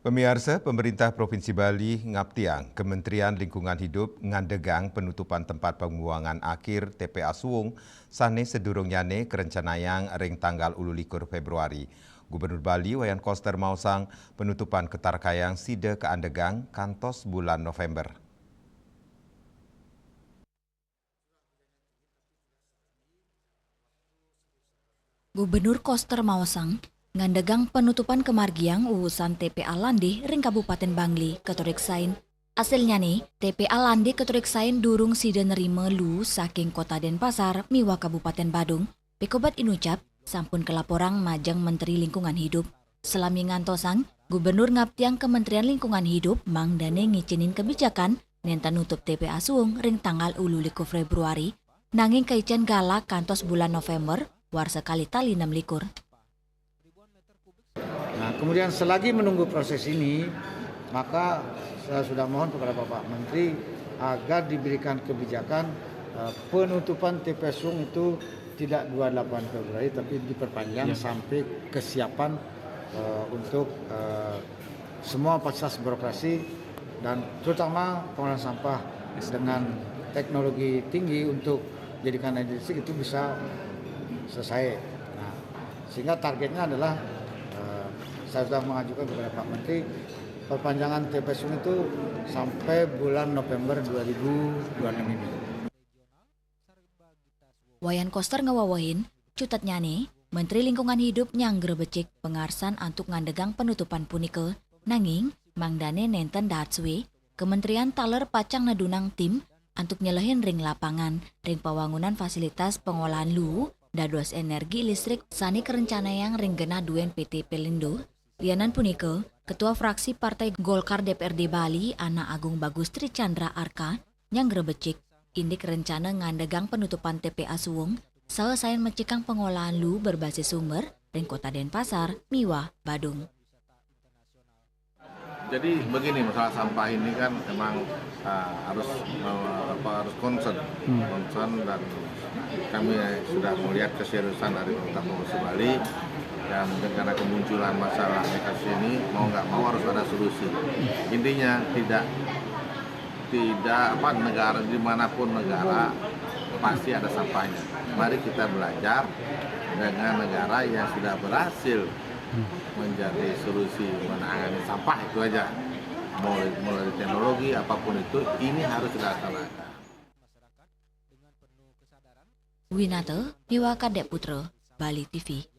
Pemirsa, pemerintah Provinsi Bali ngaptiang Kementerian Lingkungan Hidup ngandegang penutupan tempat pembuangan akhir TPA Suwung sane sedurung nyane kerencanayang ring tanggal 21 Februari. Gubernur Bali Wayan Koster mausang penutupan ketarkayang side keandegang kantos bulan November. Gubernur Koster mausang ngandegang penutupan kemargiang urusan TPA Lande ring Kabupaten Bangli ketoriksain. Hasilnya nih, TPA Lande ketoriksain durung sida nerima lu saking Kota Denpasar miwa Kabupaten Badung. Pekobat inucap sampun kelaporang majang Menteri Lingkungan Hidup. Selami ngantosang, Gubernur ngaptiang Kementerian Lingkungan Hidup mang dane ngicinin kebijakan nenta nutup TPA Suwung ring tanggal 21 Februari. Nanging kaicen galak kantos bulan November war sekali tali 6 likur. Nah, kemudian selagi menunggu proses ini, maka saya sudah mohon kepada Bapak Menteri agar diberikan kebijakan penutupan TPA Suwung itu tidak 28 Februari tapi diperpanjang sampai kesiapan untuk semua fasilitas birokrasi dan terutama pengolahan sampah dengan teknologi tinggi untuk jadikan energi listrik itu bisa selesai. Nah, sehingga targetnya adalah saya sudah mengajukan kepada Pak Menteri perpanjangan TPA Suwung itu sampai bulan November 2026 ini. Wayan Koster ngawawahin, cutatnya nih, Menteri Lingkungan Hidup nyang grebecik pengarsan antuk ngandegang penutupan punike. Nanging, mangdane nenten dahatswe, Kementerian taler pacang nadunang tim antuk nyelehin ring lapangan, ring pawangunan fasilitas pengolahan lu, dados energi listrik sani kerencanayang ring genah duen PT Pelindo. Lianan punike, Ketua Fraksi Partai Golkar DPRD Bali, Ana Agung Bagus Tri Chandra Arka, nyang grebecik, indik rencana ngandegang penutupan TPA Suwung, saesaen mencikang pengolahan lu berbasis sumber, ring Kota Denpasar, Miwa, Badung. Jadi begini, masalah sampah ini kan memang harus concern dan kami sudah melihat keseriusan dari pemerintah Provinsi Bali dan karena kemunculan masalah kasus ini mau nggak mau harus ada solusi. Intinya tidak negara dimanapun negara pasti ada sampahnya. Mari kita belajar dengan negara yang sudah berhasil menjadi solusi menangani sampah itu aja. Mulai teknologi apapun itu ini harus dilaksanakan. Winata, Miwa Kadek Putra, Bali TV.